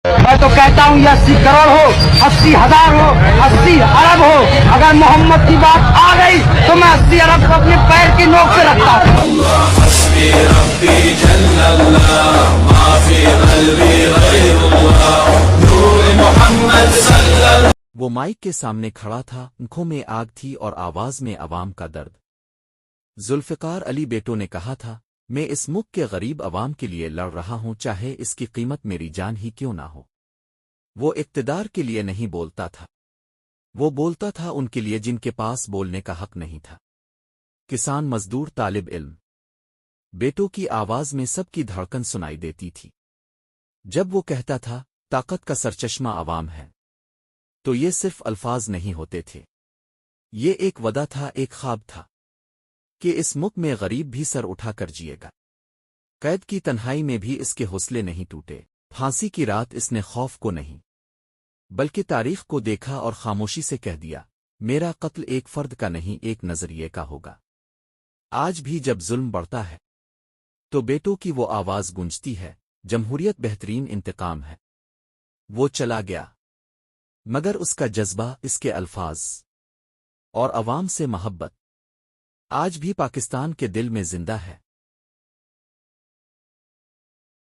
میں تو کہتا ہوں یہ 80 کروڑ ہو، 80,000 ہو، 80 ارب ہو، اگر محمد کی بات آ گئی تو میں 80 ارب کو اپنے پیر کی نوک سے رکھتا ہوں۔ وہ مائک کے سامنے کھڑا تھا، آنکھوں میں آگ تھی اور آواز میں عوام کا درد۔ ذوالفقار علی بیٹو نے کہا تھا، میں اس ملک کے غریب عوام کے لیے لڑ رہا ہوں، چاہے اس کی قیمت میری جان ہی کیوں نہ ہو۔ وہ اقتدار کے لیے نہیں بولتا تھا، وہ بولتا تھا ان کے لیے جن کے پاس بولنے کا حق نہیں تھا۔ کسان، مزدور، طالب علم۔ بیٹوں کی آواز میں سب کی دھڑکن سنائی دیتی تھی۔ جب وہ کہتا تھا طاقت کا سرچشمہ عوام ہے، تو یہ صرف الفاظ نہیں ہوتے تھے، یہ ایک وعدہ تھا، ایک خواب تھا کہ اس ملک میں غریب بھی سر اٹھا کر جیے گا۔ قید کی تنہائی میں بھی اس کے حوصلے نہیں ٹوٹے، پھانسی کی رات اس نے خوف کو نہیں بلکہ تاریخ کو دیکھا اور خاموشی سے کہہ دیا، میرا قتل ایک فرد کا نہیں، ایک نظریے کا ہوگا۔ آج بھی جب ظلم بڑھتا ہے تو بیٹوں کی وہ آواز گونجتی ہے، جمہوریت بہترین انتقام ہے۔ وہ چلا گیا، مگر اس کا جذبہ، اس کے الفاظ اور عوام سے محبت آج بھی پاکستان کے دل میں زندہ ہے۔